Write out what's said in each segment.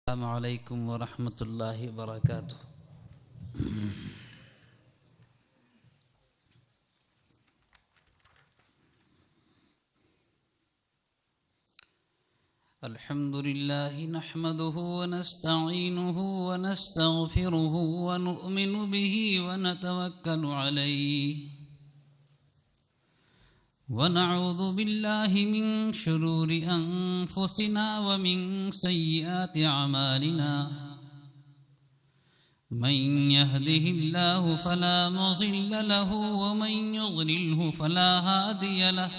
अस्सलामु अलैकुम वरहमतुल्लाहि वबरकातुह। अल्हम्दुलिल्लाहि नहमदुहु व नस्तईनुहु व नस्तगफिरुहु व नु'मिनु बिही व नतवक्कलु अलैहि व नऊज़ु बिल्लाहि मिन शुरूरि अनफुसिना व मिन सय्यिआति अमालिना। मन यहदिहिल्लाहु फला मुज़िल्ल लहु व मन युज़लिल्हु फला हादिय लहु।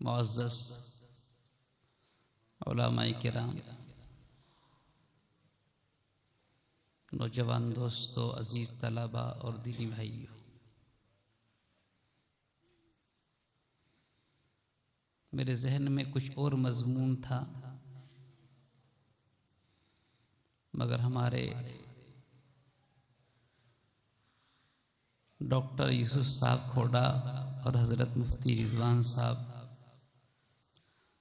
मुअज़्ज़ज़ उलमाए किराम, नौजवान दोस्तों, अजीज़ तलबा और दीनी भाइयों, मेरे जहन में कुछ और मज़मून था, मगर हमारे डॉक्टर यूसुफ साहब खोड़ा और हज़रत मुफ्ती रिजवान साहब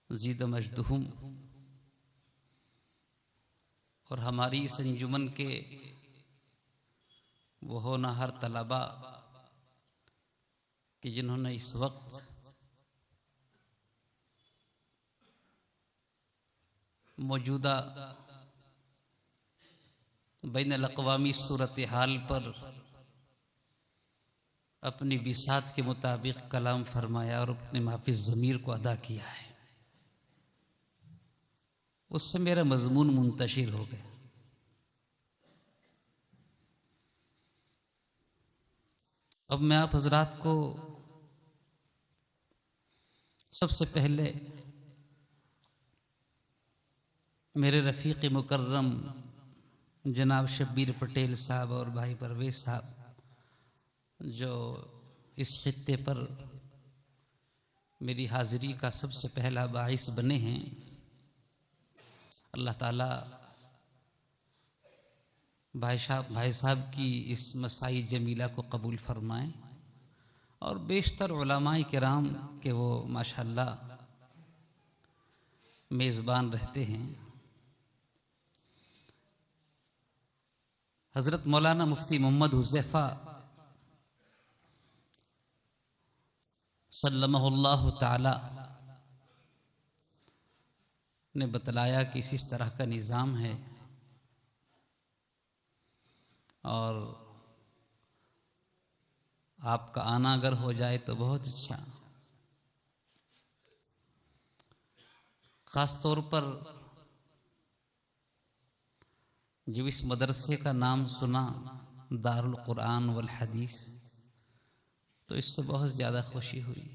ज़ीद मजदूम और हमारी इस अंजुमन के वो होनहार तलबा कि जिन्होंने इस वक्त मौजूदा बैन अल-अक़वामी सूरत हाल पर अपनी बिसात के मुताबिक कलाम फरमाया और अपने माफिज ज़मीर को अदा किया है, उससे मेरा मज़मून मुंतशिर हो गया। अब मैं आप हज़रात को सबसे पहले मेरे रफ़ीक़ मुकर्रम जनाब शब्बीर पटेल साहब और भाई परवेज़ साहब जो इस खित्ते पर मेरी हाज़िरी का सबसे पहला बाइस बने हैं, अल्लाह ताला भाई साहब की इस मसाई जमीला को कबूल फरमाएं और बेशतर उलमाए किराम के वो माशाअल्लाह मेज़बान रहते हैं। हज़रत मौलाना मुफ्ती मोहम्मद हुज़ैफ़ा सल्लल्लाहु ताला ने बतलाया कि इस तरह का निज़ाम है और आपका आना अगर हो जाए तो बहुत अच्छा। ख़ास तौर पर जब इस मदरसे का नाम सुना दारुल कुरान वल हदीस, तो इससे बहुत ज़्यादा खुशी हुई।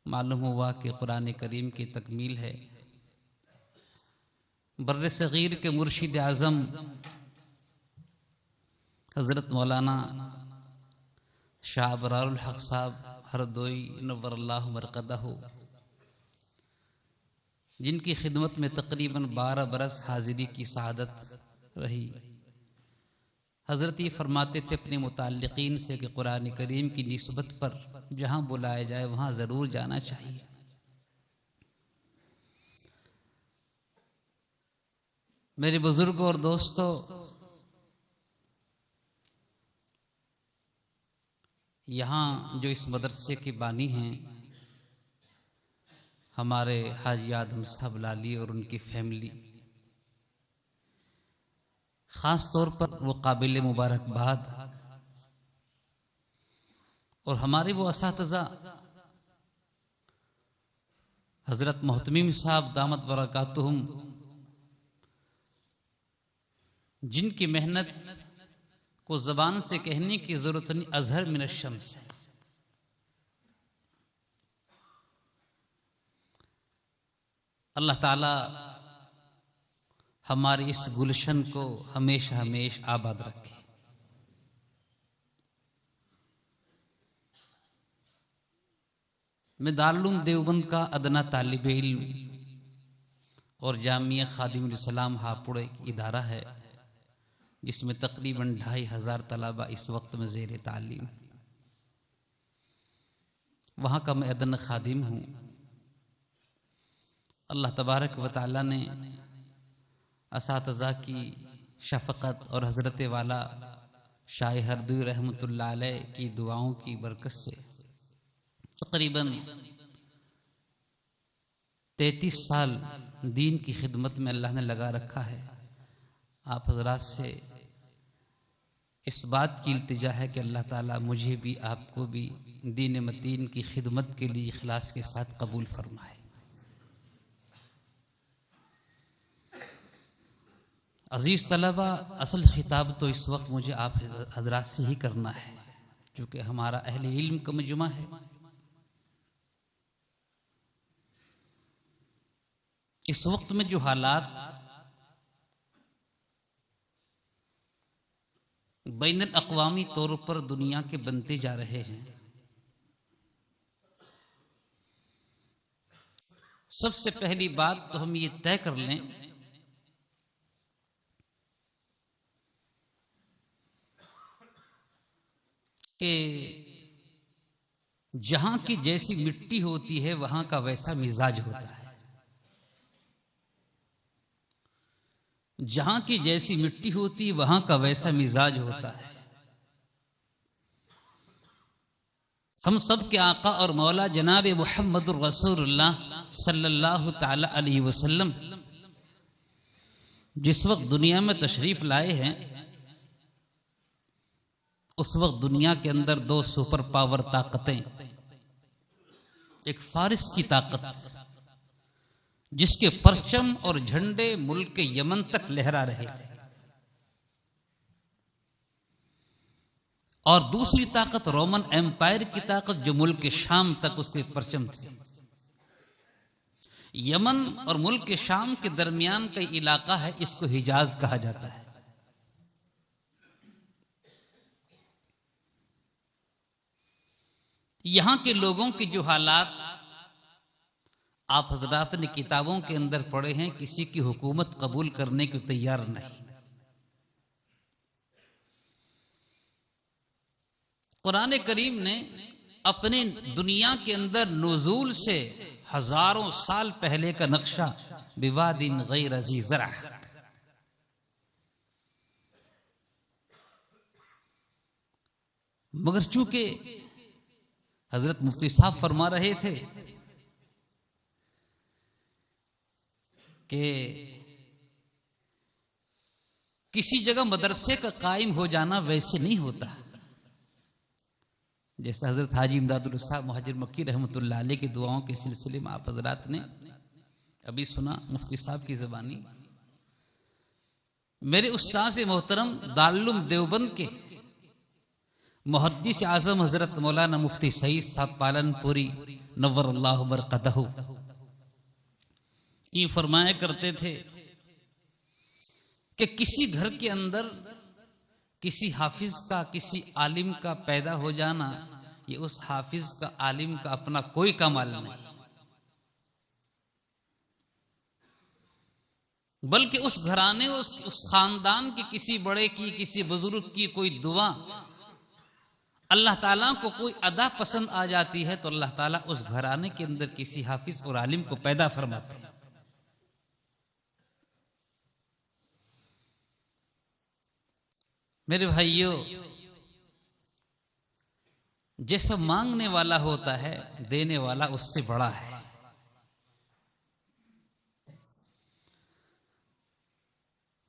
मालूम हुआ कि कुरान करीम की तकमील है। बर्र सगीर के मुर्शिद आज़म हज़रत मौलाना शाह अबरारुल हक़ साहब हरदोई नव्वरल्लाहु मरक़दहू, जिनकी खिदमत में तकरीबन 12 बरस हाजिरी की सआदत रही, हज़रत ये फरमाते थे अपने मुताल्लिक़ीन से कि कुरान करीम की निस्बत पर जहाँ बुलाया जाए वहाँ ज़रूर जाना चाहिए। मेरे बुज़ुर्ग और दोस्तों, यहाँ जो इस मदरसे के बानी हैं हमारे हाजी आदम साहब लाली और उनकी फैमिली, ख़ास तौर पर वो काबिल मुबारकबाद, और हमारे वो असातिज़ा हज़रत मोहतमीम साहब दामत बरकातुहुम, जिनकी मेहनत को ज़बान से कहने की ज़रूरत नहीं, अज़हर मिनश शम्स है। अल्लाह ताला हमारे इस गुलशन को हमेशा हमेशा आबाद रखे। मैं दारुल देवबंद का अदना तालिब इल्म और जामिया खादिमुल इस्लाम हापुड़ इदारा है, जिसमें तकरीबन 2500 तलबा इस वक्त में ज़ेर तालीम। वहाँ का मैं अदना खादिम हूँ। अल्लाह तबारक व तआला ने असातिज़ा की शफ़क़त और हज़रत वाला शाह हरदोई रहमतुल्लाह अलैह की दुआओं की बरकत से तकरीबन 33 साल दीन की खिदमत में अल्लाह ने लगा रखा है। आप हज़रात से इस बात की इल्तिजा है कि अल्लाह ताला मुझे भी आपको भी दीन मतीन की खिदमत के लिए इखलास के साथ कबूल फरमाए। अजीज़ तलबा, असल खिताब तो इस वक्त मुझे आप हज़रात से ही करना है, क्योंकि हमारा अहले इल्म का मजमा है। इस वक्त में जो हालात बैनुल अक़वामी तौर पर दुनिया के बनते जा रहे हैं, सबसे पहली बात तो हम ये तय कर लें कि जहां की जैसी मिट्टी होती है वहां का वैसा मिजाज होता है। जहां की जैसी मिट्टी होती है वहां का वैसा मिजाज होता है। हम सब के आका और मौला जनाब मुहम्मदुर रसूलुल्लाह सल्लल्लाहु ताला अलैहि वसल्लम जिस वक्त दुनिया में तशरीफ लाए हैं, उस वक्त दुनिया के अंदर 2 सुपर पावर ताकतें, एक फारिस की ताकत जिसके परचम और झंडे मुल्क के यमन तक लहरा रहे थे, और दूसरी ताकत रोमन एम्पायर की ताकत जो मुल्क के शाम तक उसके परचम थे। यमन और मुल्क के शाम के दरमियान का इलाका है, इसको हिजाज कहा जाता है। यहां के लोगों के जो हालात आप हजरात ने किताबों के अंदर पढ़े हैं, किसी की हुकूमत कबूल करने को तैयार नहीं। कुरान करीम ने अपने दुनिया के अंदर नुज़ूल से हजारों साल पहले का नक्शा बिवादिन गैर ज़ी ज़रा, मगर चूंकि हजरत मुफ्ती साहब फरमा रहे थे कि किसी जगह मदरसे का कायम हो जाना वैसे नहीं होता, जैसे हजरत हाजी इमदादुल साहब मुहाजिर मक्की रहमतुल्लाह अलैह की दुआओं के सिलसिले में आप हजरात ने अभी सुना मुफ्ती साहब की ज़बानी मेरे उस्ताद से मोहतरम दारुल देवबंद के मुहद्दिस आजम हजरत मौलाना मुफ्ती सईद साहब पालनपुरी नव्वरल्लाहु बरकतहू ये फरमाया करते थे कि किसी घर के अंदर किसी हाफिज का, किसी आलिम का पैदा हो जाना, ये उस हाफिज का, आलिम का अपना कोई कमाल नहीं, बल्कि उस घराने, उस खानदान के किसी बड़े की, किसी बुजुर्ग की कोई दुआ अल्लाह ताला को कोई अदा पसंद आ जाती है तो अल्लाह ताला उस घराने के अंदर किसी हाफिज और आलिम को पैदा फरमाते हैं। मेरे भाइयों, जैसा मांगने वाला होता है, देने वाला उससे बड़ा है।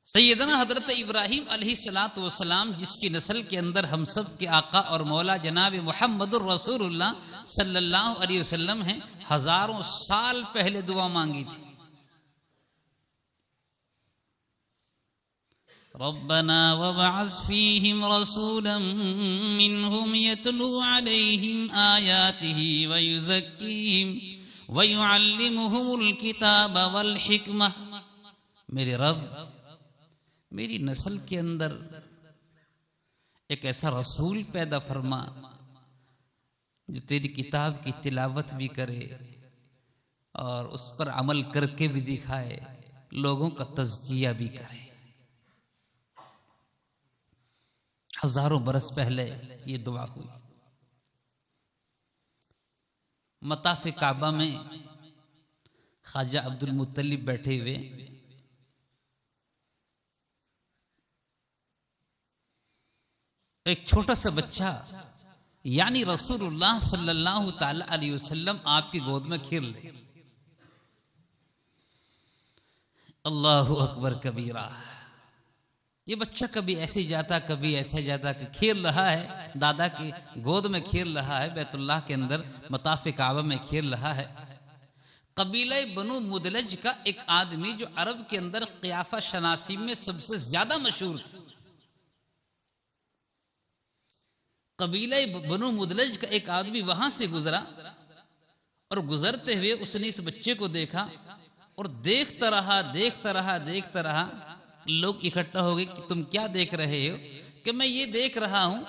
सैयदना हजरत इब्राहिम अलैहिस्सलातु वस्सलाम, जिसकी नस्ल के अंदर हम सब के आका और मौला जनाब मुहम्मदुर रसूलुल्लाह सल्लल्लाहु अलैहि वसल्लम हैं, हजारों साल पहले दुआ मांगी थी। रब्बना वबअस फीहिम रसूलन मिनहुम यतलू अलैहिम आयातिही वयुज़क्कीहिम वयुअल्लिमुहुमुल किताब वल हिकमह। मेरे रब, मेरी नस्ल के अंदर एक ऐसा रसूल पैदा फरमा जो तेरी किताब की तिलावत भी करे और उस पर अमल करके भी दिखाए, लोगों का तज़किया भी करे। हजारों बरस पहले ये दुआ हुई। मताफ काबा में ख्वाजा अब्दुल मुत्तलिब बैठे हुए, एक छोटा सा बच्चा यानी रसूलुल्लाह सल्लल्लाहु ताला अलैहि वसल्लम आपकी गोद में खेल रहे। अल्लाहु अकबर कबीरा। ये बच्चा कभी ऐसे जाता, कभी ऐसे जाता, कि खेल रहा है, दादा की गोद में खेल रहा है, बैतुल्लाह के अंदर मताफ काबा में खेल रहा है। कबीले बनु मुदलज का एक आदमी जो अरब के अंदर क़ियाफा शनासी में सबसे ज्यादा मशहूर था, कबीले बनु मुदलज का एक आदमी वहां से गुजरा और गुजरते हुए उसने इस बच्चे को देखा और देखता रहा, देखता रहा, देखता रहा। लोग इकट्ठा हो गए कि तुम क्या देख रहे हो? कि मैं ये देख रहा हूं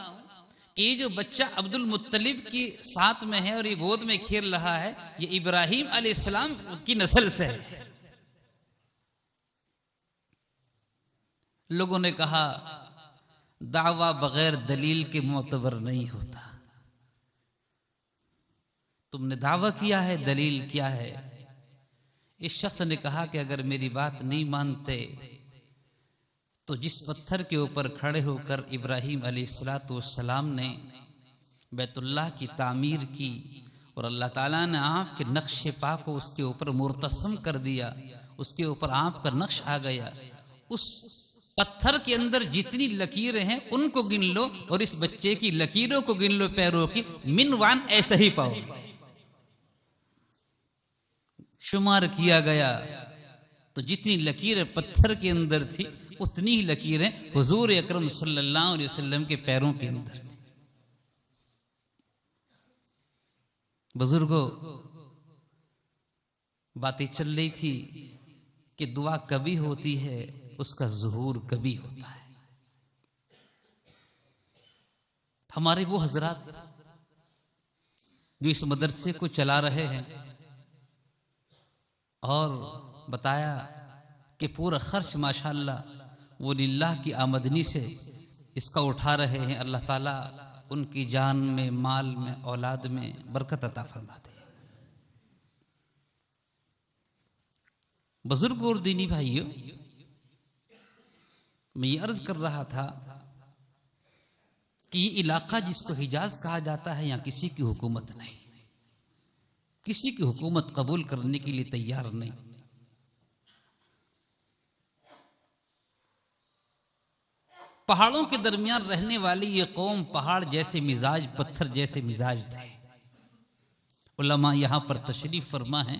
कि ये जो बच्चा अब्दुल मुत्तलिब की साथ में है और ये गोद में खेल रहा है, ये इब्राहिम अलैहिस्सलाम की नस्ल से है। लोगों ने कहा, दावा बगैर दलील के मुतबर नहीं होता। तुमने दावा किया है, दलील क्या है? इस शख्स ने कहा कि अगर मेरी बात नहीं मानते तो जिस पत्थर के ऊपर खड़े होकर इब्राहिम अलैहिस्सलाम ने बैतुल्लाह की तामीर की और अल्लाह ताला ने आपके नक्शे पा को उसके ऊपर मुर्तसम कर दिया, उसके ऊपर आपका नक्श आ गया, उस पत्थर के अंदर जितनी लकीरें हैं उनको गिन लो और इस बच्चे की लकीरों को गिन लो, पैरों की, मिनवान ऐसा ही पाओ। शुमार किया गया तो जितनी लकीरें पत्थर के अंदर थी उतनी ही लकीरें हुजूर अकरम सल्लल्लाहु अलैहि वसल्लम के पैरों के अंदर थी। बुजुर्गों, बातें चल रही थी कि दुआ कभी होती है, उसका ज़ुहूर कभी होता है। हमारे वो हजरात जो इस मदरसे को चला रहे हैं और बताया कि पूरा खर्च माशाअल्लाह वो लिल्लाह की आमदनी से इसका उठा रहे हैं। अल्लाह ताला उनकी जान में, माल में, औलाद में बरकत अता फरमा दे। बुजुर्ग और दीनी भाइयों, मैं ये अर्ज कर रहा था कि ये इलाका जिसको हिजाज कहा जाता है, यहाँ किसी की हुकूमत नहीं, किसी की हुकूमत कबूल करने के लिए तैयार नहीं। पहाड़ों के दरमियान रहने वाली ये कौम पहाड़ जैसे मिजाज, पत्थर जैसे मिजाज थे। उलमा यहां पर तशरीफ फरमा है।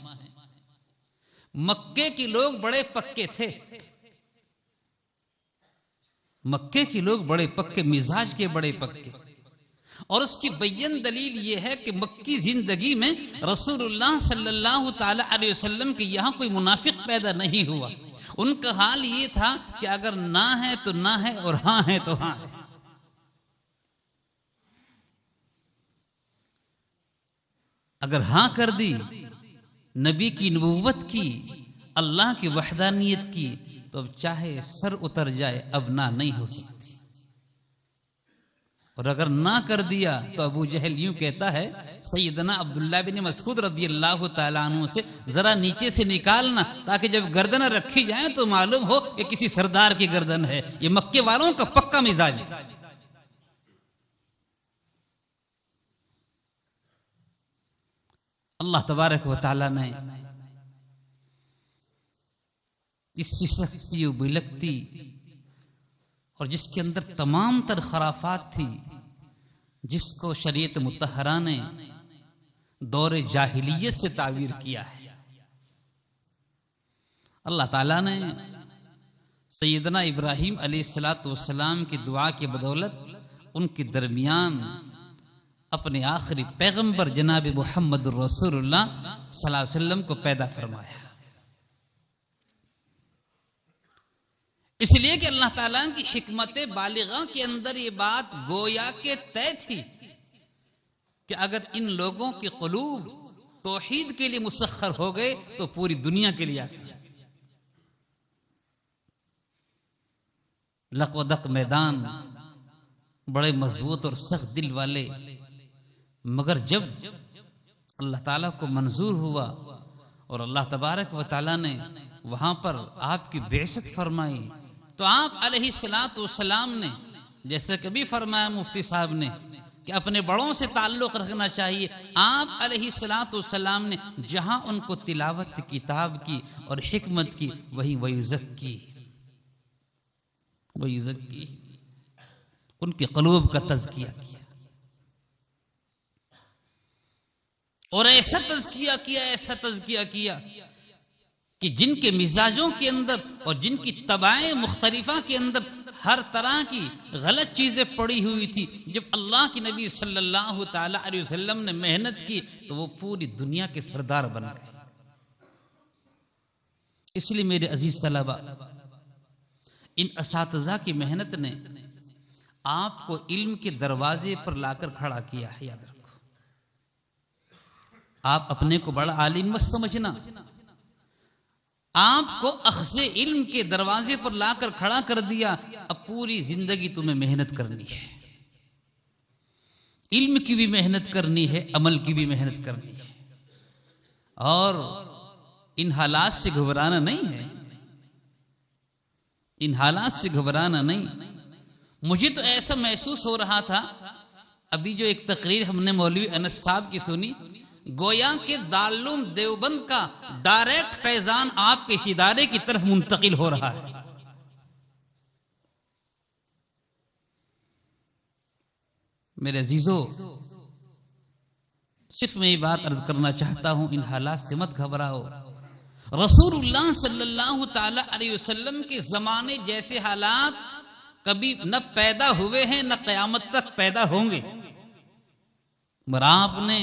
मक्के के लोग बड़े पक्के थे, मक्के के लोग बड़े पक्के मिजाज के, बड़े पक्के। और उसकी बय्यन दलील यह है कि मक्की जिंदगी में रसूलुल्लाह सल्लल्लाहु ताला अलैहि वसल्लम के यहाँ कोई मुनाफिक पैदा नहीं हुआ। उनका हाल ये था कि अगर ना है तो ना है और हाँ है तो हाँ है। अगर हाँ कर दी नबी की नबूवत की, अल्लाह की वहदानियत की, तो अब चाहे सर उतर जाए अब ना नहीं हो सकती। और अगर ना कर दिया तो अबू जहल यूं कहता है, सैयदना अब्दुल्लाह बिन मसऊद रदियल्लाहु ताला अन्हु से जरा नीचे से निकालना, ताकि जब गर्दन रखी जाए तो मालूम हो कि किसी सरदार की गर्दन है। ये मक्के वालों का पक्का मिजाज है। अल्लाह तबारक व तआला ने इस सिसकती बिलकती और जिसके अंदर तमाम तर खराफात थी, जिसको शरीयत मुतहरा ने दौरे जाहिलियत से तावीर किया है, अल्लाह ताला ने सैयदना इब्राहीम अलैहिस्सलातु वस्सलाम की दुआ की बदौलत उनके दरमियान अपने आखिरी पैगंबर जनाब मुहम्मद रसूलुल्लाह सल्लल्लाहु अलैहि वसल्लम को पैदा फरमाया। इसलिए कि अल्लाह ताला की हिकमत बालिगा के अंदर ये बात गोया के तय थी कि अगर इन लोगों के क़ुलूब तौहीद के लिए मुसख्खर हो गए तो पूरी दुनिया के लिए आसान। लक व दक मैदान, बड़े मजबूत और सख्त दिल वाले, मगर जब अल्लाह ताला को मंजूर हुआ और अल्लाह तबारक व ताला ने वहां पर आपकी बेइज्जत फरमाई, तो आप अलैहिस्सलातु वस्सलाम ने, जैसे कभी फरमाया मुफ्ती साहब ने कि अपने बड़ों से ताल्लुक रखना चाहिए, आप अलैहिस्सलातु वस्सलाम ने जहां उनको तिलावत किताब की और हिकमत की, वहीं वयुज़क्की उनके क़ुलूब का तज़किया किया। और ऐसा तज़किया किया कि जिनके मिजाजों के अंदर और जिनकी तबाएं मुख्तलिफा के अंदर हर तरह की गलत चीजें पड़ी हुई थी, जब अल्लाह की नबी सल्लल्लाहु ताला अलैहि वसल्लम ने मेहनत की तो वो पूरी दुनिया के सरदार बन गए। इसलिए मेरे अजीज तलबा, इन असातिज़ा की मेहनत ने आपको इल्म के दरवाजे पर लाकर खड़ा किया है। याद रखो, आप अपने को बड़ा आलिम मत समझना, आपको अख्ज़े इल्म के दरवाजे पर लाकर खड़ा कर दिया। अब पूरी जिंदगी तुम्हें मेहनत करनी है, इल्म की भी मेहनत करनी है, अमल की भी मेहनत करनी है, और इन हालात से घबराना नहीं है, इन हालात से घबराना नहीं। मुझे तो ऐसा महसूस हो रहा था, अभी जो एक तकरीर हमने मौलवी अनस साहब की सुनी, गोया के दारुल देवबंद का डायरेक्ट फैजान आपके इस इदारे की तरफ मुंतकिल हो रहा है। मेरे अजीजों, सिर्फ मैं ये बात अर्ज करना चाहता हूं, इन हालात से मत घबराओ। रसूलुल्लाह सल्लल्लाहु ताला अलैहि वसल्लम के जमाने जैसे हालात कभी न पैदा हुए हैं, न क़यामत तक पैदा होंगे, मगर आपने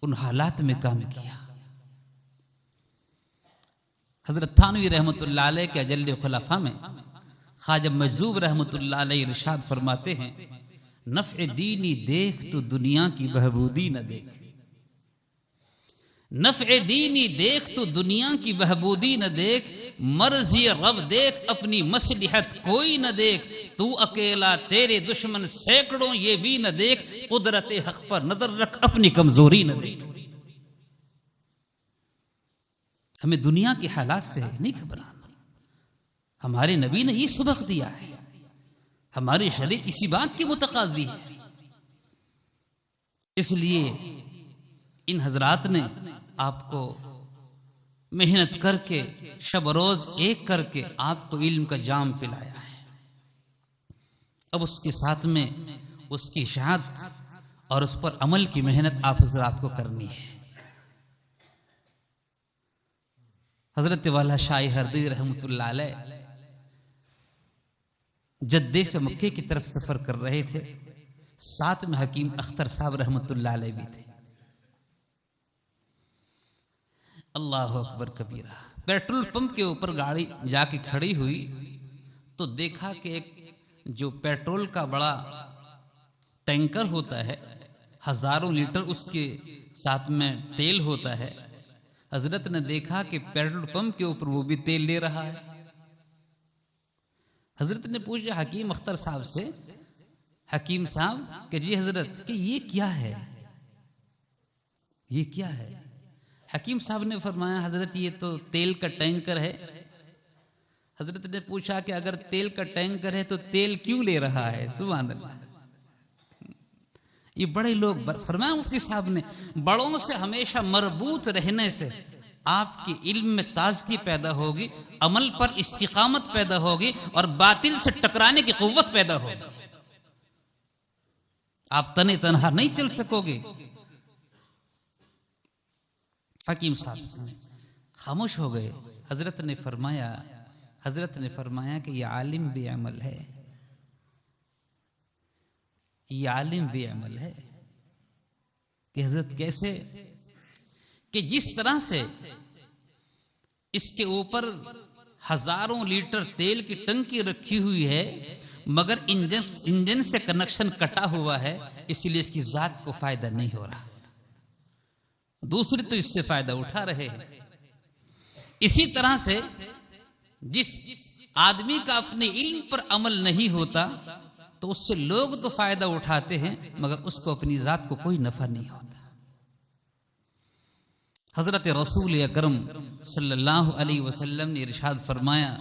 उन हालात में काम किया। हजरत थानवी रहमतुल्लाह अलैह के अजल्ले खुलफा में ख्वाजा मजूब रहमतुल्लाह अलैह इरशाद फरमाते हैं, नफ़े दीनी देख तो दुनिया की बहबूदी न देख, नफ़े दीनी देख तो दुनिया की बहबूदी न देख, मर्ज़ी रब देख अपनी मसलिहत कोई न देख, तू अकेला तेरे दुश्मन सैकड़ों ये भी न देख, कुदरत हक पर नजर रख अपनी कमजोरी न देख। हमें दुनिया के हालात से नहीं घबराना, हमारे नबी ने ये सबक दिया है, हमारी शरीयत इसी बात की मुतकादी है। इसलिए इन हजरात ने आपको मेहनत करके शब रोज एक करके आपको इल्म का जाम पिलाया है। अब उसके साथ में उसकी शहादत और उस पर अमल की मेहनत आप हजरात को करनी है। हजरत वाला शाही हरदी रहमतुल्लाह अलैह जद्दे से मक्के की तरफ सफर कर रहे थे। साथ में हकीम अख्तर साहब रहमतुल्लाह अलैह भी थे। अल्लाह अकबर कबीरा। पेट्रोल पंप के ऊपर गाड़ी जाके खड़ी हुई तो देखा कि एक जो पेट्रोल का बड़ा टैंकर होता है, हजारों लीटर उसके साथ में तेल होता है। हजरत ने देखा कि पेट्रोल पंप के ऊपर वो भी तेल ले रहा है। हजरत ने पूछा हकीम अख्तर साहब से, हकीम साहब कि जी हजरत कि ये क्या है, ये क्या है? हकीम साहब ने फरमाया हजरत ये तो तेल का टैंकर है। हजरत ने पूछा कि अगर तेल का टैंकर है तो तेल क्यों ले रहा है? सुभान अल्लाह। ये बड़े लोग फरमाया मुफ्ती साहब ने, बड़ों से हमेशा मरबूत रहने से आपकी इल्म में ताजगी पैदा होगी, अमल पर इस्तिकामत पैदा होगी और बातिल से टकराने की कुव्वत पैदा होगी। आप तने तनहा नहीं चल सकोगे। हकीम साहब खामोश हो गए। हजरत ने फरमाया कि यह आलिम बेअमल है, ये आलिम बेअमल है। कि हजरत कैसे? कि जिस तरह से इसके ऊपर हजारों लीटर तेल की टंकी रखी हुई है मगर इंजन से कनेक्शन कटा हुआ है, इसलिए इसकी जात को फायदा नहीं हो रहा, दूसरे तो इससे फायदा उठा रहे हैं। इसी तरह से जिस आदमी का अपने इल्म पर अमल नहीं होता तो उससे लोग तो फायदा उठाते हैं मगर उसको अपनी जात को कोई नफा नहीं होता। हजरत रसूल अकरम सल्लल्लाहु अलैहि वसल्लम ने इरशाद फरमाया,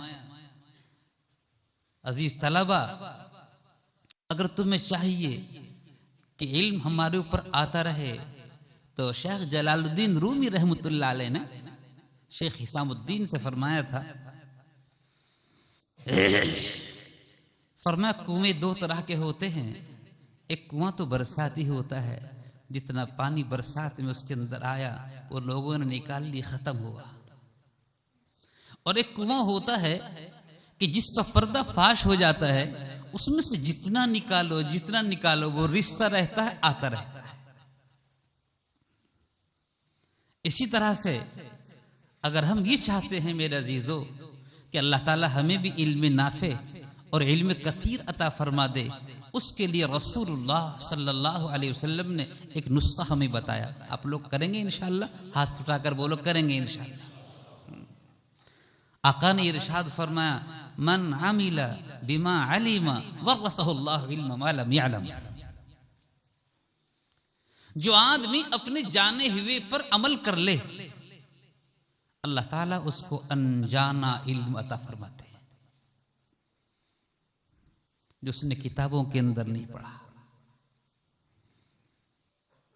अजीज तलबा, अगर तुम्हें चाहिए कि इल्म हमारे ऊपर आता रहे तो शेख जलालुद्दीन रूमी रहमतुल्लाह अलैह ने शेख हिसामुद्दीन से फरमाया था, फरमाया कुएं दो तरह के होते हैं, एक कुआं तो बरसाती होता है, जितना पानी बरसात में उसके अंदर आया वो लोगों ने निकाल लिया, खत्म हुआ। और एक कुआं होता है कि जिसका पर्दा फाश हो जाता है, उसमें से जितना निकालो वो रिश्ता रहता है, आता रहता है। इसी तरह से अगर हम ये चाहते हैं मेरे अजीजों कि अल्लाह ताला हमें भी इल्म नाफे और इल्म कसीर अता फरमा दे, उसके लिए रसूलुल्लाह सल्लल्लाहु अलैहि वसल्लम ने एक नुस्खा हमें बताया। आप लोग करेंगे इंशाअल्लाह? हाथ उठाकर बोलो, करेंगे इंशाअल्लाह। आका ने इरशाद फरमाया, मन आमिला बिमा अलिमा वरसहुल्लाहु इल्मा मा लम यअलम। जो आदमी अपने जाने हुए पर अमल कर ले, अल्लाह ताला उसको अनजाना इल्म अता फरमाते हैं जो उसने किताबों के अंदर नहीं पढ़ा,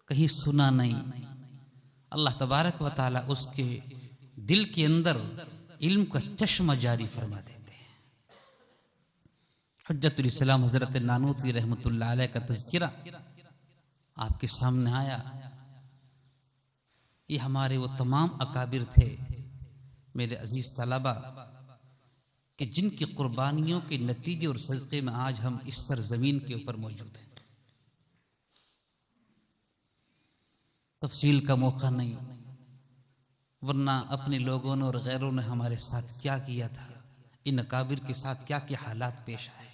कहीं सुना नहीं। अल्लाह तबारक व तआला उसके दिल के अंदर इल्म का चश्मा जारी फरमा देते हैं। हुज्जतुल इस्लाम हजरत नानूतवी रहमतुल्लाह अलैह का तज़किरा आपके सामने आया। ये हमारे वो तमाम अकाबिर थे मेरे अजीज तलबा कि जिनकी कुर्बानियों के नतीजे और सदक़े में आज हम इस सरजमीन के ऊपर मौजूद हैं। तफसील का मौका नहीं, वरना अपने लोगों ने और गैरों ने हमारे साथ क्या किया था, इन अकाबिर के साथ क्या क्या हालात पेश आए।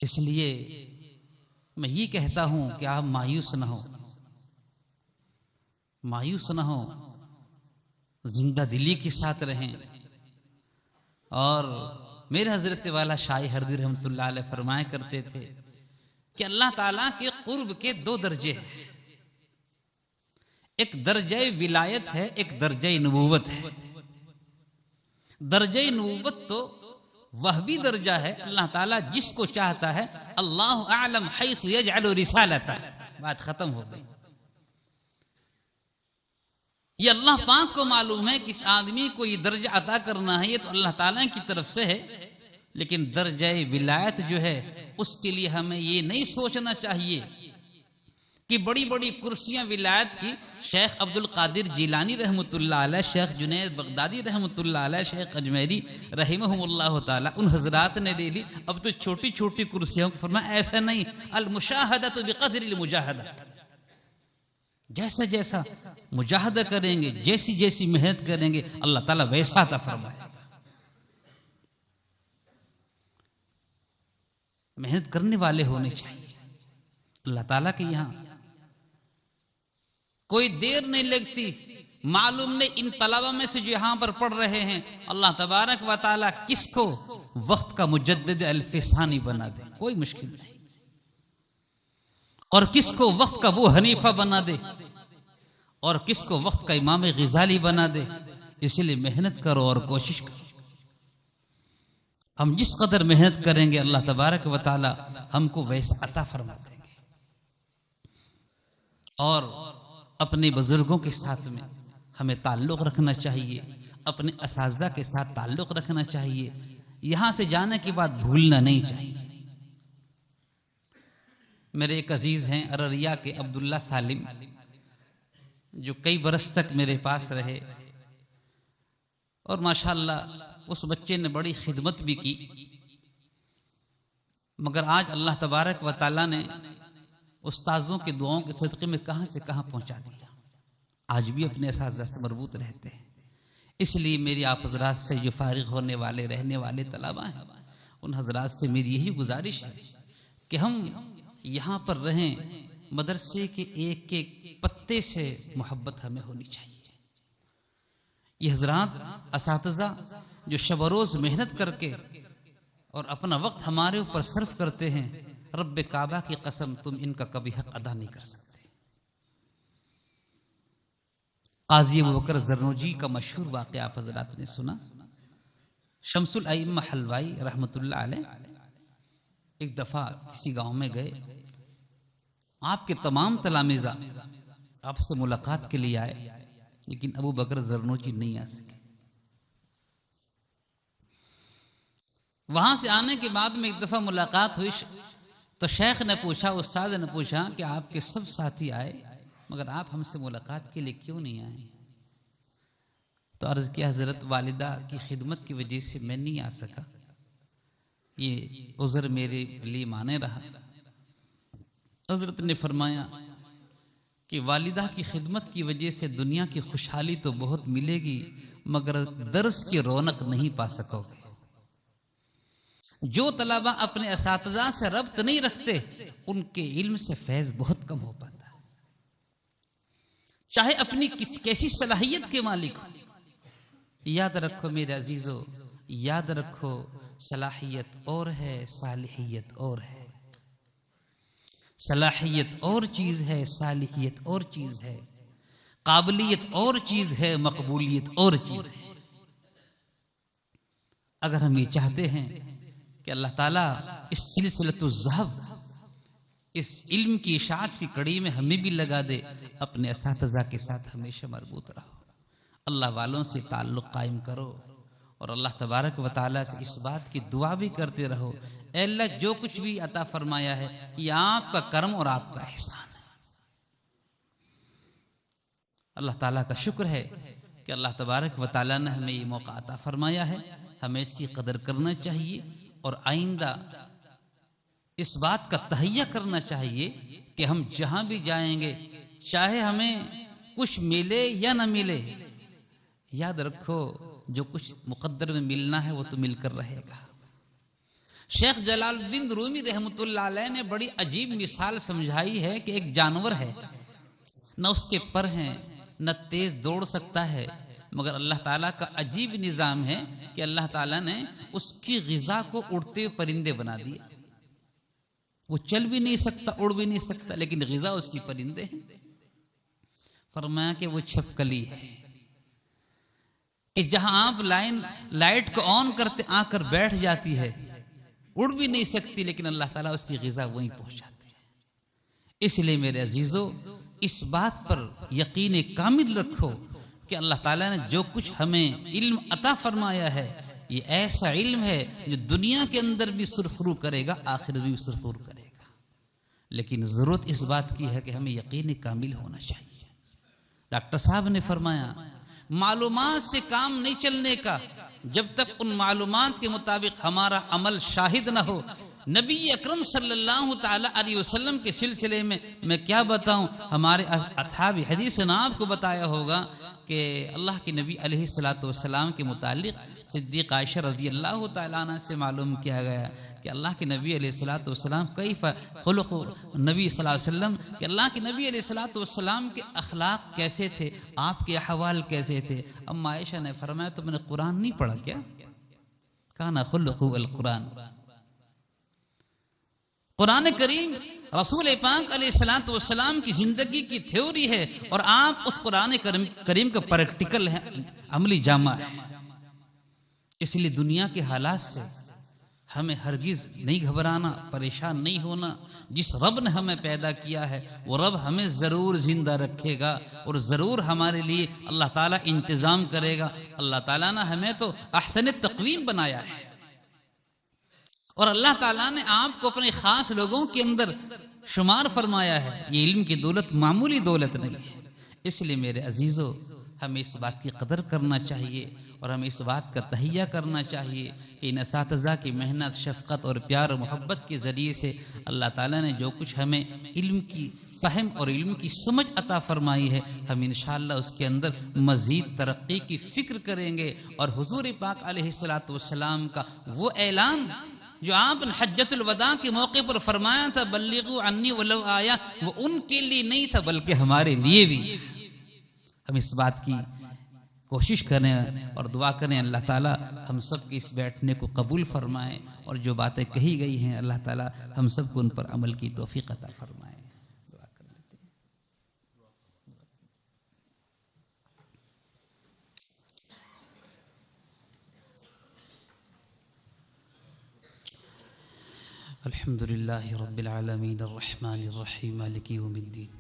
इसलिए मैं ये कहता हूं कि आप मायूस ना हो, मायूस ना हो, जिंदा दिली के साथ रहें। और मेरे हजरत वाला शाही हरदी रहमतुल्लाह अलैह फरमाया करते थे कि अल्लाह ताला के कुर्ब के दो दर्जे हैं, एक दर्जे विलायत है, एक दर्जे नबूवत है। दर्जे नबूवत तो वह भी दर्जा है, अल्लाह ताला जिसको चाहता है, अल्लाहु आलम हैसु यजअलु रिसालता, बात खत्म हो गई। ये अल्लाह पाक को मालूम है कि इस आदमी को ये दर्जा अता करना है, ये तो अल्लाह ताला की तरफ से है। लेकिन दर्जा विलायत जो है उसके लिए हमें ये नहीं सोचना चाहिए कि बड़ी बड़ी कुर्सियां विलायत की शेख अब्दुल कादिर जिलानी रहमतुल्लाह अलैह, शेख जुनैद बगदादी रहमतुल्लाह अलैह, शेख अजमेरी रहिमहुमुल्लाह ताला, उन हजरात ने ले ली। अब तो छोटी छोटी कुर्सियों को फरमाया ऐसा नहीं, अल मुशाहदतु बिक़द्रिल मुजाहदा, जैसा जैसा मुजाहदा करेंगे, जैसी जैसी मेहनत करेंगे, अल्लाह ताला वैसा अता फरमाएगा। मेहनत करने वाले होने चाहिए। अल्लाह ताला के यहाँ कोई देर नहीं लगती। मालूम नहीं इन तलबा में से जो यहां पर पढ़ रहे हैं, अल्लाह तबारक व ताला किसको वक्त का मुजद्दिद अल्फसानी बना दे, कोई मुश्किल नहीं, और किसको वक्त का वो हनीफा बना दे, और किसको वक्त का इमाम ग़िज़ाली बना दे। इसलिए मेहनत करो और कोशिश करो। हम जिस कदर मेहनत करेंगे अल्लाह तबारक व ताला हमको वैसा अता फरमा देंगे। और अपने बुजुर्गों के साथ में हमें ताल्लुक़ रखना चाहिए, अपने असाज़ा के साथ ताल्लुक़ रखना चाहिए। यहाँ से जाने के बाद भूलना नहीं चाहिए। मेरे एक अजीज़ हैं अररिया के अब्दुल्ला सालिम, जो कई बरस तक मेरे पास रहे, और माशाअल्लाह उस बच्चे ने बड़ी खिदमत भी की। मगर आज अल्लाह तबारक व ताला ने उस्ताज़ों की दुआओं के सदक़े में कहाँ से कहाँ पहुँचा दिया। आज भी अपने असाज़ा से मरबूत रहते हैं। इसलिए मेरी आप हज़रात से जो फारिग होने वाले रहने वाले तलबा हैं, उन हज़रात से मेरी यही गुजारिश है कि हम यहाँ पर रहें, मदरसे के एक एक पत्ते से मोहब्बत हमें होनी चाहिए। ये हज़रात असातिज़ा जो शब रोज़ मेहनत करके और अपना वक्त हमारे ऊपर सर्फ करते हैं, रब्बे काबा की कसम तुम इनका कभी हक अदा नहीं कर सकते। क़ाज़ी अबू बकर ज़रनूजी का मशहूर वाक़या आप हज़रात ने सुना। शम्सुल अइम्मा हलवाई रहमतुल्लाह अलैह एक दफ़ा किसी गांव में गए। आपके तमाम तलामीज़ा आपसे मुलाकात के लिए आए, लेकिन अबू बकर ज़रनूजी नहीं आ सके। वहां से आने के बाद में एक दफ़ा मुलाकात हुई तो शेख ने पूछा, उस्ताद ने पूछा कि आपके सब साथी आए मगर आप हमसे मुलाकात के लिए क्यों नहीं आए? तो अर्ज़ किया, हज़रत वालिदा की खिदमत की वजह से मैं नहीं आ सका, ये उज़र मेरे लिए माने रहा। हज़रत ने फरमाया कि वालिदा की खिदमत की वजह से दुनिया की खुशहाली तो बहुत मिलेगी मगर दर्स की रौनक नहीं पा सकोगे। जो तलबा अपने असातिज़ा से रब्त नहीं रखते उनके इल्म से फैज़ बहुत कम हो पाता है, चाहे अपनी कैसी सलाहियत के मालिक हो। याद रखो मेरे अजीजों, याद रखो, सलाहियत और है, सालिहियत और है। सलाहियत और चीज़ है, सालिहियत और चीज़ है, काबिलियत और चीज़ है, मकबूलियत और चीज़ है। अगर हम ये चाहते हैं कि अल्लाह ताला इस सिलसिलतुज़्ज़हब, इस इल्म की इशाअत की कड़ी में हमें भी लगा दे, अपने असातिज़ा के साथ हमेशा मरबूत रहो, अल्लाह वालों से ताल्लुक़ कायम करो और अल्लाह तबारक व ताला से इस बात की दुआ भी करते रहो, ऐ अल्लाह जो कुछ भी अता फरमाया है ये आपका कर्म और आपका एहसान है। अल्लाह ताला का शुक्र है कि अल्लाह तबारक व ताला ने हमें ये मौका अता फरमाया है। हमें इसकी कदर करना चाहिए और आइंदा इस बात का तहैया करना चाहिए कि हम जहां भी जाएंगे, चाहे हमें कुछ मिले या न मिले, याद रखो जो कुछ मुकद्दर में मिलना है वो तो मिलकर रहेगा। शेख जलालुद्दीन रूमी रहमतुल्लाह अलैह ने बड़ी अजीब मिसाल समझाई है कि एक जानवर है, न उसके पर हैं, न तेज दौड़ सकता है, मगर अल्लाह ताला का अजीब निज़ाम है कि अल्लाह ताला ने उसकी ग़िज़ा को उड़ते हुए परिंदे बना दिया। वो चल भी नहीं सकता, उड़ भी नहीं सकता, लेकिन ग़िज़ा उसकी परिंदे हैं। फरमाया कि वो छिपकली है कि जहां आप लाइट को ऑन करते आकर बैठ जाती है, उड़ भी नहीं सकती, लेकिन अल्लाह ताला उसकी ग़िज़ा वहीं पहुंचाती है। इसलिए मेरे अजीजों, इस बात पर यकीन कामिल रखो कि अल्लाह ताला ने जो कुछ हमें इल्म अता फरमाया है, ये ऐसा इल्म है जो दुनिया के अंदर भी सुरखरू करेगा, आखिरत भी सुरखरू करेगा। लेकिन ज़रूरत इस बात की है कि हमें यकीन कामिल होना चाहिए। डॉक्टर साहब ने फरमाया मालूमात से काम नहीं चलने का जब तक उन मालूमात के मुताबिक हमारा अमल शाहिद न हो। नबी अकरम सल्लल्लाहु ताला अलैहि वसल्लम के सिलसिले में मैं क्या बताऊं, हमारे असहाब हदीस ने आपको बताया होगा कि अल्लाह के नबी अलैहिस्सलातु वस्सलाम के मुतालिक सिद्दीक़ आयशा रज़ियल्लाहु ताला अन्हा से मालूम किया गया कि अल्लाह के नबी अलैहिस्सलातु वस्सलाम कैफ़ खुलुक़ नबी सल्लल्लाहु अलैहि वसल्लम, कि अल्लाह के नबी अलैहिस्सलातु वस्सलाम के अखलाक कैसे थे, आपके अहवाल कैसे थे। अम्मा आयशा ने फरमाया तो मैंने कुरान नहीं पढ़ा क्या, काना खुलुक़ु अल कुरान। कुरान करीम रसूल पाक अलैहिस्सलातु वस्सलाम की जिंदगी की थ्योरी है और आप उस कुरान करीम का प्रैक्टिकल है, अमली जामा है। इसलिए दुनिया के हालात से हमें हरगिज नहीं घबराना, परेशान नहीं होना। जिस रब ने हमें पैदा किया है वो रब हमें जरूर जिंदा रखेगा और जरूर हमारे लिए अल्लाह ताला इंतजाम करेगा। अल्लाह ताला ने हमें तो अहसन तक़वीम बनाया है और अल्लाह ताला ने आपको अपने खास लोगों के अंदर शुमार फरमाया है। ये इल्म की दौलत मामूली दौलत नहीं है। इसलिए मेरे अजीजों, हमें इस बात की कदर करना चाहिए और हमें इस बात का तहिया करना चाहिए कि इन असातिज़ा की मेहनत, शफ़क़त और प्यार और मोहब्बत के ज़रिए से अल्लाह ताला ने जो कुछ हमें इल्म की फ़हम और इल्म की समझ अता फरमाई है, हम इंशाअल्लाह उसके अंदर मज़ीद तरक्की की फ़िक्र करेंगे। और हुज़ूर पाक अलैहिस्सलातु वस्सलाम का वो ऐलान जो आपने हज्जतुल वदा के मौके पर फरमाया था, बल्लिगू अन्नी वलौ आया, वो उनके लिए नहीं था बल्कि हमारे लिए भी। हम इस बात की कोशिश करें और दुआ करें अल्लाह ताला हम सब के इस बैठने को कबूल फरमाए और जो बातें कही गई हैं अल्लाह ताला हम सब को उन पर अमल की तौफीक अता फरमाए। दुआ कर लेते हैं। अल्हम्दुलिल्लाहि रब्बिल आलमीन अर्रहमानिर रहीम मालिकि यौमिद्दीन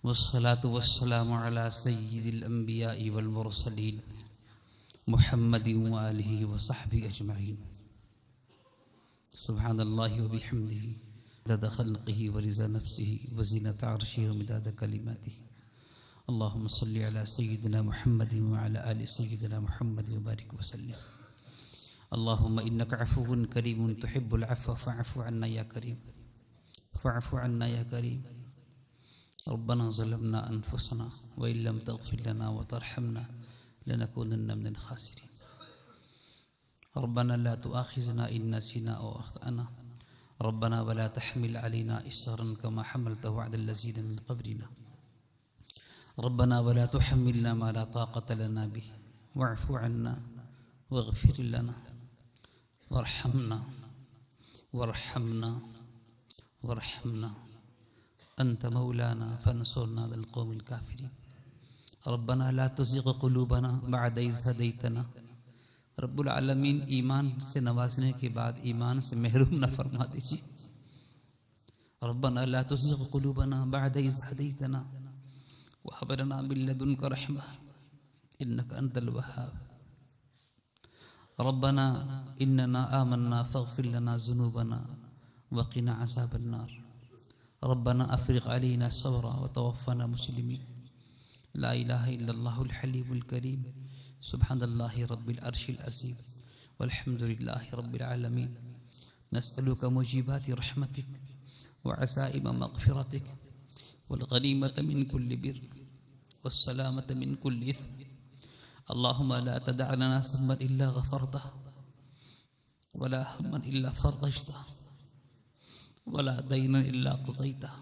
वस्सलातु वस्सलामु अला सय्यिदिल अंबिया'i वल मुरसलीन मुहम्मदिन व आलिहि व सहबिहि अजमईन। सुब्हानल्लाहि व बिहम्दिहि अदद खल्क़िहि व रिज़ा नफ्सिहि व ज़ीनत अर्शिहि व मिदाद कलिमातिहि। अल्लाहुम्मा सल्लि अला सय्यिदिना मुहम्मदिन व अला आलि सय्यिदिना मुहम्मदिन व बारिक व सल्लिम। अल्लाहुम्मा इन्नका अफ़ुव्वुन करीमुन तुहिब्बुल अफ़्व फ़अफ़ु अन्ना या करीम फ़अफ़ु अन्ना या करीम। रब्बना ज़लमना अनफुसना व इल्लम तग़फ़िर लना व तरहमना लनकूनन्ना मिनल ख़ासिरीन। रब्बना ला तुआख़िज़ना इन नसीना औ अख़्तअना रब्बना वला तहमिल अलैना इस्रन कमा हमलतहु अलल लज़ीना मिन क़ब्लिना रब्बना वला तुहम्मिलना मा ला ताक़त लना बिहि वअफ़ु अन्ना वग़फ़िर लना वरहमना वरहमना वरहमना अंत मौलाना फंसुरना अलल क़ौमिल काफ़िरीन। रब्बना ला तुज़िग़ क़ुलूबना बअद इज़ हदैतना। रब्बुल आलमीन ईमान से नवाजने के बाद ईमान से महरूम न फरमा दीजिए। रब्बना ला तुज़िग़ क़ुलूबना बअद इज़ हदैतना व हब लना मिन लदुनका रहमा इन्नका अंतल वहाब। रब्बना इन्नना आमन्ना फ़ग़फ़िर लना ज़ुनूबना वक़िना अज़ाबन नार। रब्बना अफ़्रिग़ अलैना सब्रा व तवफ़्फ़ना मुस्लिमीन। ला इलाहा इल्लल्लाहुल हलीमुल करीम। सुब्हानल्लाहि रब्बिल अर्शिल अज़ीम वल्हम्दुलिल्लाहि रब्बिल आलमीन। नस्अलुका मुजीबाति रहमतिक व अज़ाइम मग़फ़िरतिक वल गनीमत मिन कुल्लि बिर वस्सलामत मिन कुल्लि इत्म। अल्लाहुम्मा ला तदअ लना ज़म्बन इल्ला गफ़रतहु वला हम्मन इल्ला फ़रजतहु वला दयनन इल्ला क़ज़यतहु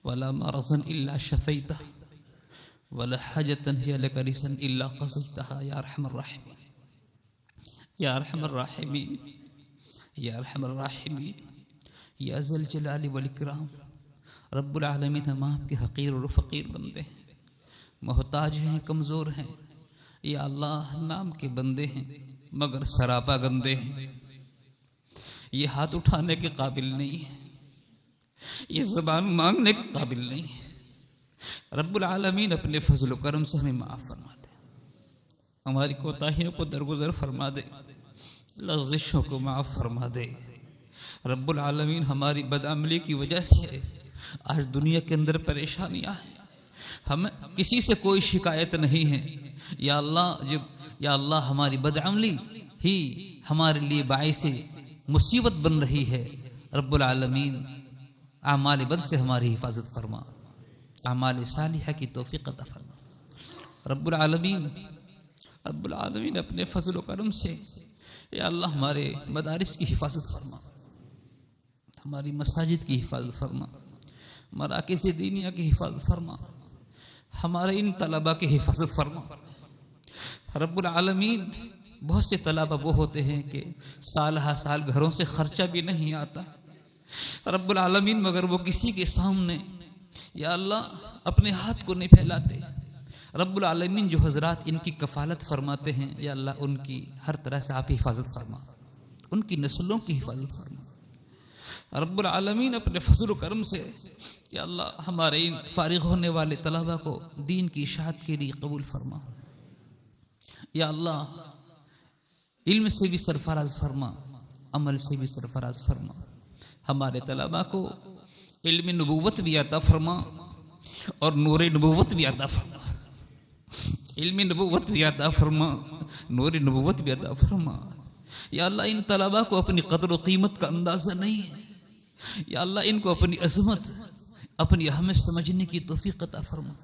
वला मरज़न इल्ला शफ़ैतहु वला हाजतन हिय लका रिज़क़न इल्ला क़ज़यतहा या अरहमर राहिमीन या अरहमर राहिमीन या अरहमर राहिमीन या ज़ल जलाली वल इकराम। रब्बुल आलमीन, हम आपके हक़ीर और फ़क़ीर बंदे हैं, मोहताज हैं, कमज़ोर हैं। या अल्लाह, नाम के बंदे हैं मगर सरापा गंदे हैं। ये हाथ उठाने के काबिल नहीं है, ये ज़बान मांगने के काबिल नहीं है। रब्बुल आलमीन अपने फजल करम से हमें माफ़ फरमा दे, हमारी कोताहियों को दरगुजर फरमा दे, लग़ज़िशों को माफ़ फरमा दे। रब्बुल आलमीन, हमारी बदअमली की वजह से आज दुनिया के अंदर परेशानियाँ हैं। हमें किसी से कोई शिकायत नहीं है। या अल्लाह हमारी बदअमली ही हमारे लिए बाइसे मुसीबत बन रही है। रब्बुल आलमीन आमाल बद से हमारी हिफाजत फरमा, आमाल सालिहा की तौफीक अता फरमा। रब्बुल आलमीन अपने फजल व करम से या अल्लाह हमारे मदारिस की हिफाजत फरमा, हमारी मसाजिद की हिफाजत फरमा, मराकिज़ दीनिया की हिफाजत फरमा, हमारे इन तलबा की हिफाजत फरमा। रब्बुल आलमीन बहुत से तलबा वो होते हैं कि साल हा साल घरों से खर्चा भी नहीं आता रब्बुल आलमीन, मगर वो किसी के सामने या अल्लाह अपने हाथ को नहीं फैलाते। रब्बुल आलमीन जो हजरात इनकी कफालत फरमाते हैं या अल्लाह उनकी हर तरह से आप हिफाजत फरमा, उनकी नस्लों की हिफाजत फरमा। रब्बुल आलमीन अपने फजल करम से या अल्लाह हमारे इन फारिग होने वाले तलबा को दीन की इशाअत के लिए कबूल फरमा। या अल्लाह इल्म से भी सरफराज फरमा, अमल से भी सरफराज फरमा। हमारे तलबा को इल्म नबूवत भी अता फरमा और नूर नबूवत भी अता फरमा। इल्म नबूवत भी अता फरमा, नूर नबूवत भी अता फरमा। या अल्लाह इन तलबा को अपनी कदर व कीमत का अंदाज़ा नहीं है। या अल्लाह इनको अपनी अज़मत, अपनी अहमियत समझने की तौफीक अता फरमा।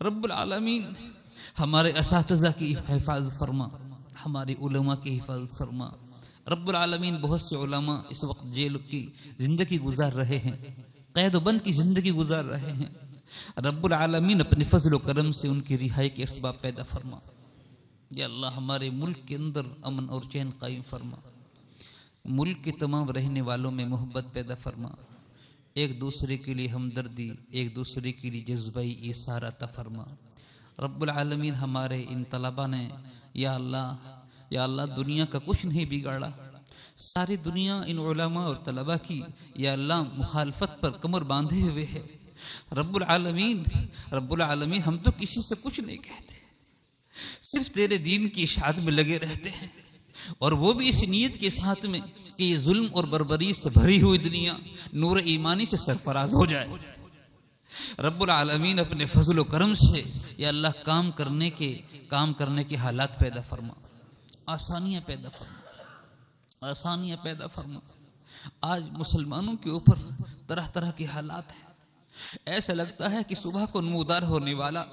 रब्बुल आलमीन हमारे असातिज़ा की हिफाजत फरमा, हमारे उलमा की हिफाजत फरमा। रब्बुल आलमीन बहुत से उलमा इस वक्त जेल की ज़िंदगी गुजार रहे हैं, कैद बंद की ज़िंदगी गुजार रहे हैं। रब्बुल आलमीन अपने फजल व करम से उनकी रिहाई के असबाब पैदा फरमा। या अल्लाह हमारे मुल्क के अंदर अमन और चैन कायम फरमा, मुल्क के तमाम रहने वालों में मोहब्बत पैदा फरमा, एक दूसरे के लिए हमदर्दी, एक दूसरे के लिए जज्बाई ईसार अता फरमा। रब्बुल आलमीन हमारे इन तलबा ने या अल्लाह दुनिया का कुछ नहीं बिगाड़ा, सारी दुनिया इन उलमा और तलबा की या अल्लाह मुखालफत पर कमर बांधे हुए है। रब्बुल आलमीन हम तो किसी से कुछ नहीं कहते, सिर्फ तेरे दीन की इशाअत में लगे रहते हैं, और वो भी इस नीयत के साथ में कि ये जुल्म और बर्बरी से भरी हुई दुनिया नूर ईमानी से सरफराज हो जाए। रब्बुल आलमीन अपने फजल व करम से या अल्लाह काम करने के हालात पैदा फरमा, आसानियाँ पैदा फरमा। आज मुसलमानों के ऊपर तरह तरह के हालात हैं। ऐसा लगता है कि सुबह को नमूदार होने वाला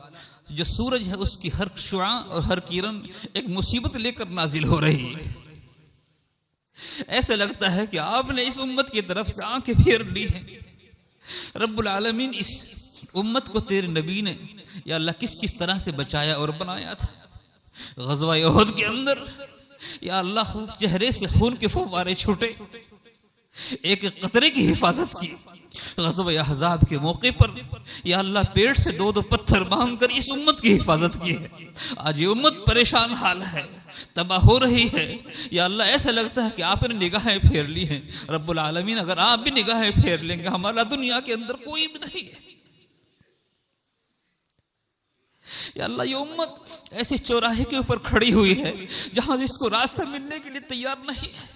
जो सूरज है उसकी हर शुआ और हर किरण एक मुसीबत लेकर नाजिल हो रही है। ऐसा लगता है कि आपने इस उम्मत की तरफ से आंखें फेर ली हैं। रब्बुल आलमीन इस उम्मत को तेरे नबी ने या अल्लाह किस किस तरह से बचाया और बनाया था। ग़ज़वा उहद के अंदर या अल्लाह चेहरे से खून के फव्वारे छूटे, एक कतरे की हिफाजत की। ग़ज़वा अहज़ाब के मौके पर या अल्लाह पेट से दो पत्थर बांध कर इस उम्मत की हिफाजत की है। आज ये उम्मत परेशान हाल है, तबाह हो रही है। या अल्लाह ऐसा लगता है कि आपने निगाहें फेर ली हैं। रब्बुल आलमीन अगर आप भी निगाहें फेर लेंगे, हमारा दुनिया के अंदर कोई भी नहीं है। या अल्लाह ये उम्मत ऐसे चौराहे के ऊपर खड़ी हुई है जहां इसको रास्ता मिलने के लिए तैयार नहीं है।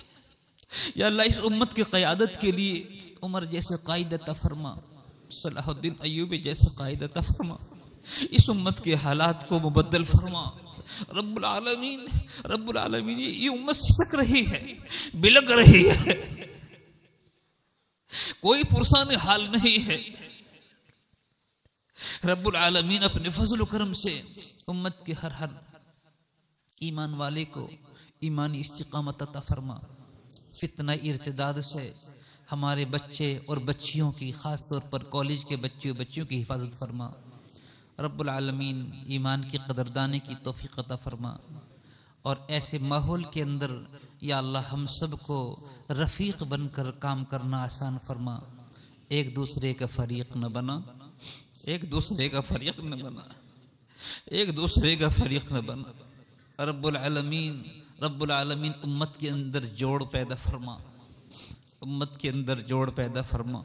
या अल्लाह इस उम्मत की क़यादत के लिए उमर जैसे कायद अता फरमा, सलाहुद्दीन अय्यूबी जैसे कायद अता फरमा। इस उम्मत के हालात को मुबद्दल फरमा। रब्बुल आलमीन ये उम्मत सिसक रही है, बिलक रही है, कोई पुरसान हाल नहीं है। रब्बुल आलमीन अपने फजल करम से उम्मत के हर ईमान वाले को ईमानी इस्तिकामत अता फरमा। फितना इर्तिदाद से हमारे बच्चे और बच्चियों की, ख़ास तौर पर कॉलेज के बच्चियों की हिफाजत फरमा। रब्बुल आलमीन ईमान की कदरदानी की तौफीक अता फरमा, और ऐसे माहौल के अंदर या अल्लाह हम सब को रफ़ीक बनकर काम करना आसान फरमा। एक दूसरे का फरीक न बना, एक दूसरे का फरीक न बना। रब्बुल आलमीन उम्मत के अंदर जोड़ पैदा फरमा, उम्मत के अंदर जोड़ पैदा फरमा।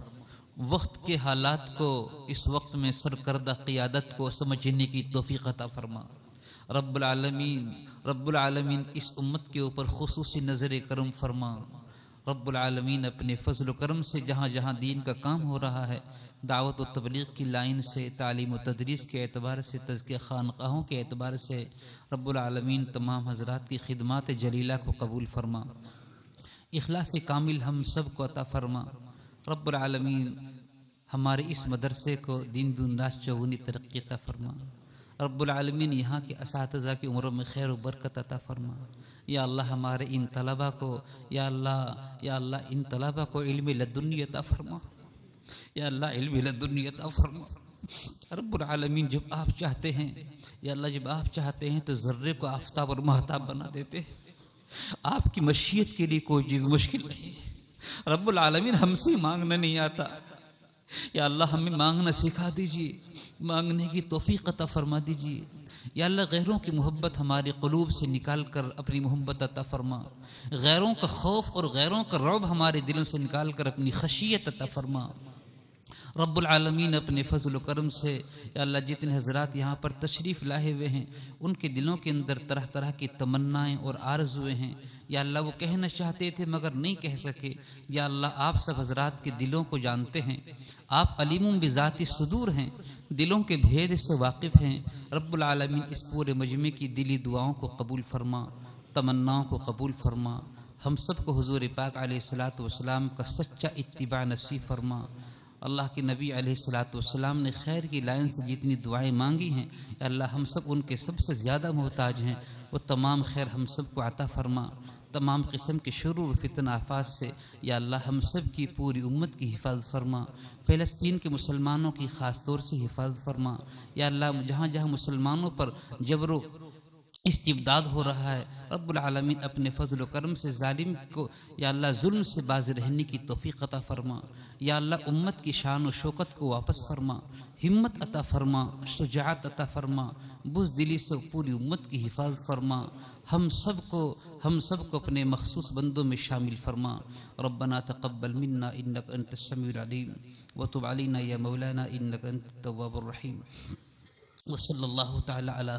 वक्त के हालात को इस वक्त में सरकर्दा क़ियादत को समझने की तौफीक अता फरमा। रब्बुल आलमीन इस उम्मत के ऊपर खुसूसी नज़र करम फरमा, रब्बुल आलमीन अपने फजल करम से जहाँ जहाँ दीन का काम हो रहा है, दावत व तबलीग की लाइन से, तालीम व तदरीस के एतबार से, तज़किया खानक़ाहों के एतबार से, रब्बुल आलमीन तमाम हज़रात की खिदमात जलीला को कबूल फरमा, इखलास कामिल हम सब को अता फरमा। रब्बुल आलमीन हमारे इस मदरसे को दिन दुनास चौगुनी तरक्की अता फरमा। रब्बुल आलमीन यहाँ के असातिज़ा की उम्रों में खैर व बरकत अता फरमा। या अल्लाह हमारे इन तलबा को, या अल्लाह इन तलबा को इल्म लदुन्नी अता फरमा। या अल्लाह इल्म लदुन्नी अता फरमा। रब्बुल आलमीन जब आप चाहते हैं, या अल्लाह जब आप चाहते हैं तो ज़र्रे को आफताब और महताब बना देते हैं। आपकी मशीयत के लिए कोई चीज़ मुश्किल नहीं है। रब्बुल आलमीन हमसे मांगना नहीं आता, या अल्लाह हमें मांगना सिखा दीजिए, मांगने की तौफीक अता फरमा दीजिए। या अल्लाह गैरों की मोहब्बत हमारे क़ुलूब से निकाल कर अपनी मोहब्बत अता फरमा। गैरों का खौफ और गैरों का रौब हमारे दिलों से निकाल कर अपनी खशियत अता फरमा। रब्बुल आलमीन अपने फजल करम से या अल्लाह जितने हजरात यहाँ पर तशरीफ़ लाए हुए हैं, उनके दिलों के अंदर तरह तरह की तमन्नाएँ और आरज़ुएँ हैं। या अल्लाह वो कहना चाहते थे मगर नहीं कह सके। या अल्लाह आप सब हजरात के दिलों को जानते हैं, आप अलीमुम बिज़ाति सुदूर हैं, दिलों के भेद से वाकिफ़ हैं। रब्बुल आलमीन इस पूरे मजमे की दिली दुआओं को कबूल फरमा, तमन्नाओं को कबूल फरमा। हम सब को हुज़ूर पाक अलैहिस्सलातु वस्सलाम का सच्चा इत्तिबा नसीब फरमा। अल्लाह के नबी अलैहिस्सलातु वस्सलाम ने खैर की लाइन से जितनी दुआएं मांगी हैं, अल्लाह हम सब उनके सबसे ज़्यादा मोहताज हैं। वो तमाम खैर हम सब को अता फरमा। तमाम किस्म के शुरूर फितन आफात से या अल्लाह हम सब की पूरी उम्मत की हिफाजत फरमा। फ़लस्तीन के मुसलमानों की ख़ास तौर से हिफाजत फरमा। या अल्लाह जहाँ जहाँ मुसलमानों पर जबरो इस्तिबदाद हो रहा है, रब्बुल आलमीन अपने फजल व करम से जालिम को या अल्लाह जुल्म से बाज रहने की तौफीक अता फरमा। या अल्लाह उम्मत की शान व शौकत को वापस फरमा, हिम्मत अता फरमा, शुजाअत अता फरमा, बुज़दिली से पूरी उम्मत की हिफाजत फरमा। हम सब को अपने मखसूस बंदों में शामिल फरमा। रब्बना तक़ब्बल मिन्ना इन्नका अंतस समीउल अलीम व तुब अलैना या मौलाना इन्नका अंतत तव्वाबुर रहीम। व सल्लल्लाहु तआला अला